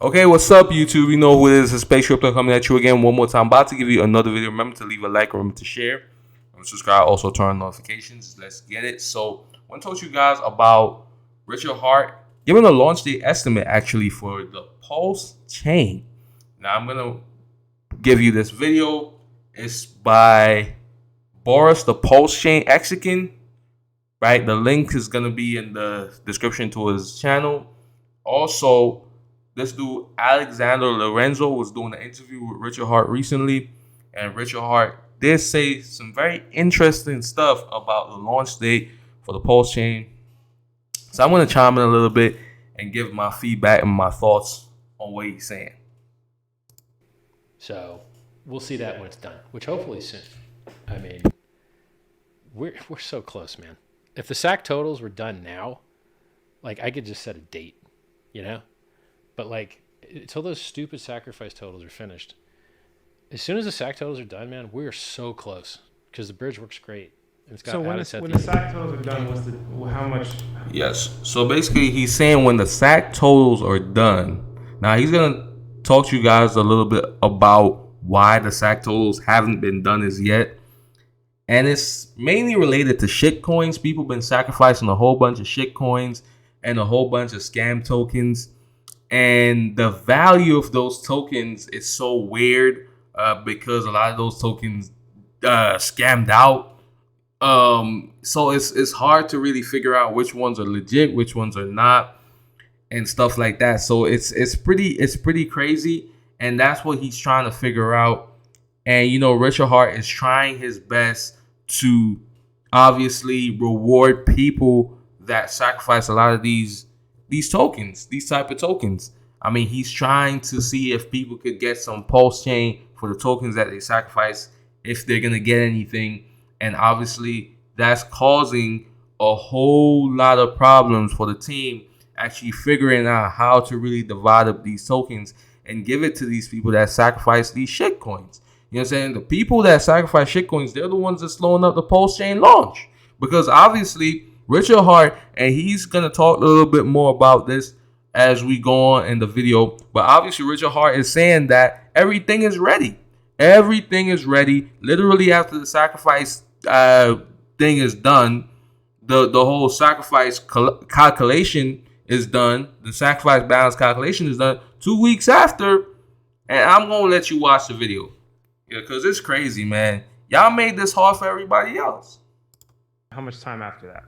Okay, what's up, YouTube? You know who it is. It's Space Crypto coming at you again one more time. About to give you another video. Remember to leave a like, remember to share, and subscribe. Also turn on notifications. Let's get it. So, I want to talk to you guys about Richard Hart giving a launch date estimate actually for the PulseChain. Now, I'm gonna give you this video. It's by Boris, the PulseChain Mexican. Right, the link is gonna be in the description to his channel. Also, this dude, Alexander Lorenzo, was doing an interview with Richard Hart recently. And Richard Hart did say some very interesting stuff about the launch date for the PulseChain. So I'm going to chime in a little bit and give my feedback and my thoughts on what he's saying. So we'll see that when it's done, which hopefully soon. I mean, we're so close, man. If the SAC totals were done now, like I could just set a date, you know? But like until those stupid sacrifice totals are finished, as soon as the SAC totals are done, man, we're so close because the bridge works great. And it's got so when the SAC totals are done, how much? Yes. So basically, he's saying when the SAC totals are done. Now he's gonna talk to you guys a little bit about why the SAC totals haven't been done as yet, and it's mainly related to shit coins. People been sacrificing a whole bunch of shit coins and a whole bunch of scam tokens. And the value of those tokens is so weird because a lot of those tokens scammed out. So it's hard to really figure out which ones are legit, which ones are not, and stuff like that. So it's pretty crazy, and that's what he's trying to figure out. And you know, Richard Hart is trying his best to obviously reward people that sacrifice a lot of these tokens, these type of tokens. I mean, he's trying to see if people could get some PulseChain for the tokens that they sacrifice, if they're going to get anything. And obviously, that's causing a whole lot of problems for the team actually figuring out how to really divide up these tokens and give it to these people that sacrifice these shit coins. You know what I'm saying? The people that sacrifice shit coins, they're the ones that's slowing up the PulseChain launch. Because obviously, Richard Hart, and he's going to talk a little bit more about this as we go on in the video. But obviously, Richard Hart is saying that everything is ready. Everything is ready. Literally, after the sacrifice thing is done, the whole sacrifice calculation is done. The sacrifice balance calculation is done 2 weeks after. And I'm going to let you watch the video. Yeah, because it's crazy, man. Y'all made this hard for everybody else. How much time after that?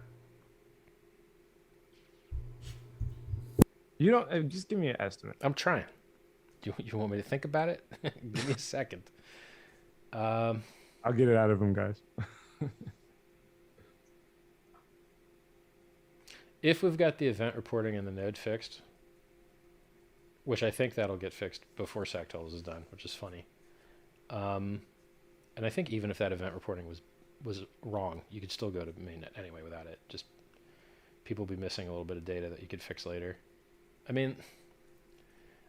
You don't just give me an estimate. I'm trying. You want me to think about it? Give me a second. I'll get it out of him, guys. If we've got the event reporting and the node fixed, which I think that'll get fixed before SAC totals is done, which is funny. And I think even if that event reporting was wrong, you could still go to mainnet anyway without it. Just people will be missing a little bit of data that you could fix later. I mean,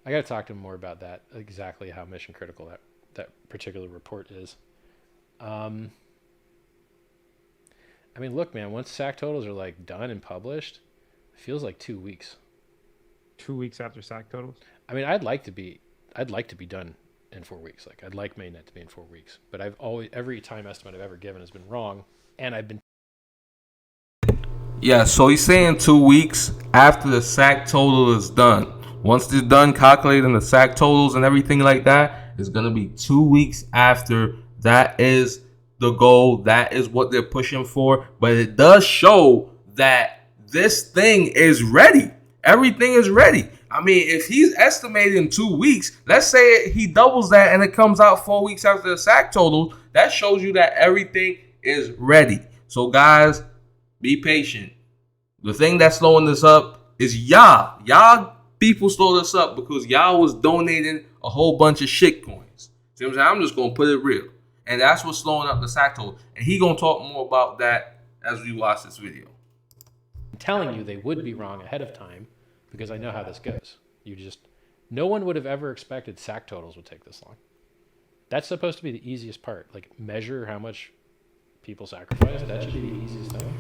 I got to talk to him more about that, exactly how mission critical that particular report is. I mean, look, man, once SAC totals are like done and published, it feels like 2 weeks. 2 weeks after SAC totals? I mean, I'd like to be done in 4 weeks. Like, I'd like mainnet to be in 4 weeks, but every time estimate I've ever given has been wrong, and I've been. Yeah, so he's saying 2 weeks after the SAC total is done. Once it's done calculating the SAC totals and everything like that, it's going to be 2 weeks after. That is the goal. That is what they're pushing for. But it does show that this thing is ready. Everything is ready. I mean, if he's estimating 2 weeks, let's say he doubles that and it comes out 4 weeks after the SAC total, that shows you that everything is ready. So, guys, be patient. The thing that's slowing this up is y'all. Y'all people slow this up because y'all was donating a whole bunch of shit coins. See what I'm saying? I'm just going to put it real. And that's what's slowing up the SAC total. And he going to talk more about that as we watch this video. I'm telling you they would be wrong ahead of time because I know how this goes. No one would have ever expected SAC totals would take this long. That's supposed to be the easiest part. Like, measure how much people sacrifice. That should be the easiest thing.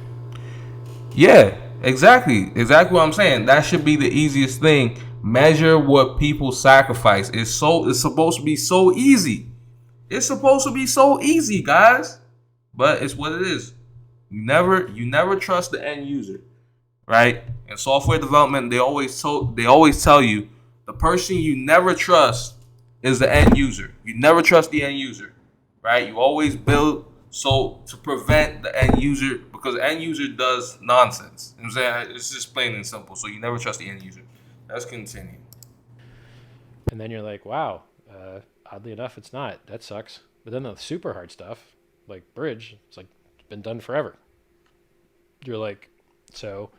Yeah, exactly what I'm saying. That should be the easiest thing. measure what people sacrifice. It's supposed to be so easy. It's supposed to be so easy, guys. But it's what it is. You never trust the end user, right? In software development, they always tell you the person you never trust is the end user. You never trust the end user, right? You always build so to prevent the end user, because the end user does nonsense. You know what I'm saying? It's just plain and simple. So you never trust the end user. Let's continue. And then you're like, wow, oddly enough, it's not. That sucks. But then the super hard stuff, like bridge, it's like it's been done forever. You're like, so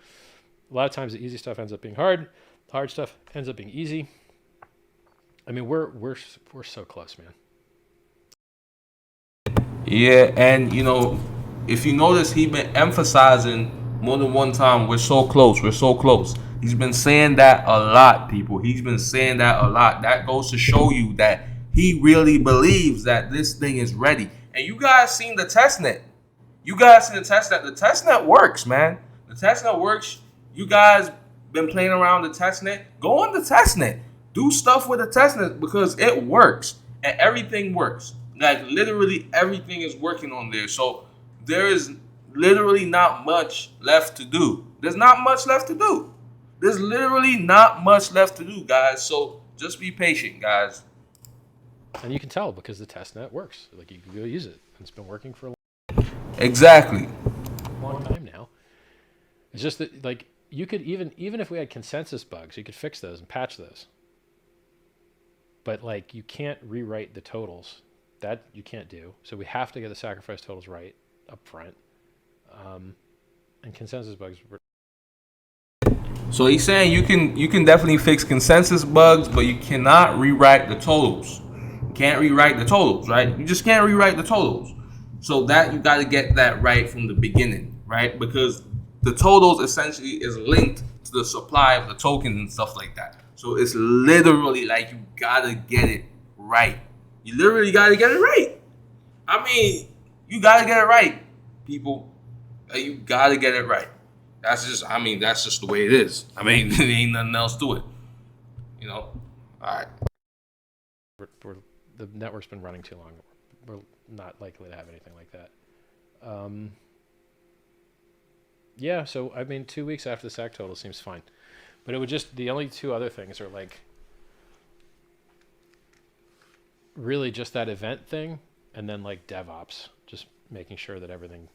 a lot of times the easy stuff ends up being hard. The hard stuff ends up being easy. I mean, we're so close, man. Yeah, and if you notice, he's been emphasizing more than one time, we're so close, we're so close. He's been saying that a lot, people. He's been saying that a lot. That goes to show you that he really believes that this thing is ready. And you guys seen the testnet. You guys seen the testnet. The testnet works, man. The testnet works. You guys been playing around the testnet. Go on the testnet. Do stuff with the testnet because it works. And everything works. Like, literally everything is working on there. So there is literally not much left to do. There's not much left to do. There's literally not much left to do, guys. So just be patient, guys. And you can tell because the testnet works. Like, you can go use it. It's been working for a Exactly. long time now. It's just that, like, you could even if we had consensus bugs, you could fix those and patch those. But, like, you can't rewrite the totals. That you can't do. So we have to get the sacrifice totals right up front. And consensus bugs. So he's saying you can definitely fix consensus bugs, but you cannot rewrite the totals. You can't rewrite the totals, right? You just can't rewrite the totals. So that you got to get that right from the beginning, right? Because the totals essentially is linked to the supply of the tokens and stuff like that. So it's literally like you gotta get it right. You literally gotta get it right. I mean, you gotta get it right, people. You gotta get it right. That's just the way it is. I mean, there ain't nothing else to it. All right. The network's been running too long. We're not likely to have anything like that. Yeah, so, I mean, 2 weeks after the SAC total seems fine. But it would just, the only two other things are, like, really just that event thing, and then, like, DevOps, just making sure that everything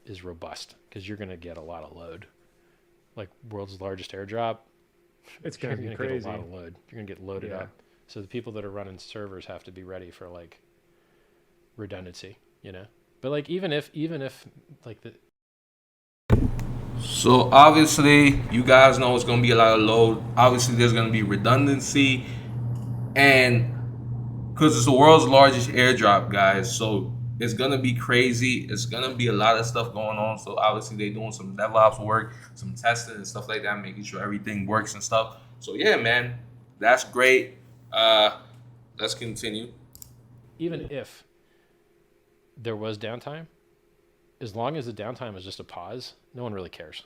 is robust, because you're going to get a lot of load. Like, world's largest airdrop, It's going to be crazy. Get a lot of load. You're going to get loaded up. So the people that are running servers have to be ready for, like, redundancy, But, like, even if like, the... So obviously, you guys know it's going to be a lot of load. Obviously, there's going to be redundancy, and because it's the world's largest airdrop, guys, so it's going to be crazy. It's going to be a lot of stuff going on. So obviously, they're doing some DevOps work, some testing and stuff like that, making sure everything works and stuff. So yeah, man, that's great. Let's continue. Even if there was downtime, as long as the downtime is just a pause, no one really cares.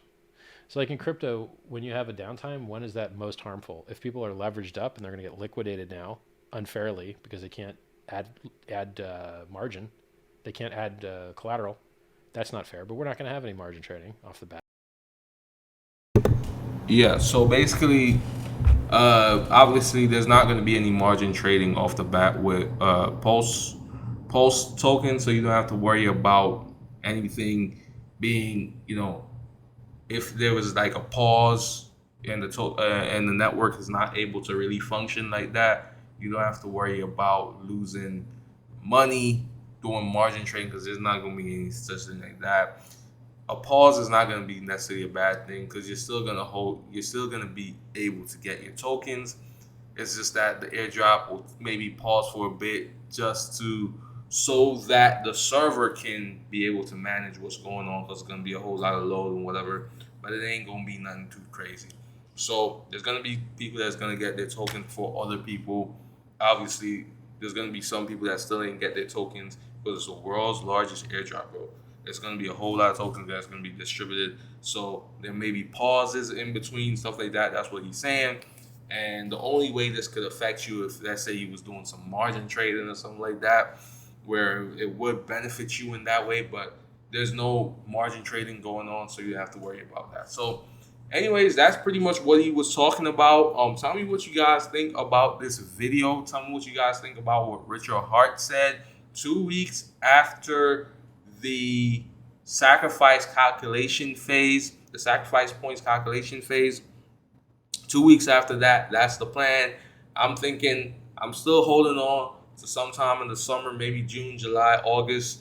So, like, in crypto, when you have a downtime, when is that most harmful? If people are leveraged up and they're going to get liquidated now unfairly because they can't add margin, they can't add collateral, that's not fair. But we're not going to have any margin trading off the bat. Yeah, so basically, obviously, there's not going to be any margin trading off the bat with Pulse token, so you don't have to worry about anything being, if there was like a pause and the network is not able to really function like that, you don't have to worry about losing money doing margin trading, because there's not going to be any such thing like that. A pause is not going to be necessarily a bad thing, because you're still going to be able to get your tokens. It's just that the airdrop will maybe pause for a bit so that the server can be able to manage what's going on, because it's going to be a whole lot of load and whatever, but it ain't going to be nothing too crazy. So there's going to be people that's going to get their token for other people. Obviously, there's going to be some people that still ain't get their tokens, because it's the world's largest airdrop, bro. There's going to be a whole lot of tokens that's going to be distributed. So there may be pauses in between, stuff like that. That's what he's saying. And the only way this could affect you if, let's say, you was doing some margin trading or something like that, where it would benefit you in that way, but there's no margin trading going on, so you have to worry about that. So, anyways, that's pretty much what he was talking about. Tell me what you guys think about this video. Tell me what you guys think about what Richard Hart said 2 weeks after the sacrifice calculation phase, the sacrifice points calculation phase. 2 weeks after that, that's the plan. I'm thinking, I'm still holding on to sometime in the summer, maybe June, July, August.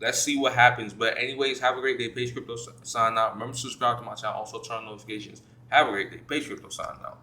Let's see what happens. But anyways, have a great day. Page Crypto sign out. Remember to subscribe to my channel. Also turn on notifications. Have a great day. Page Crypto sign out.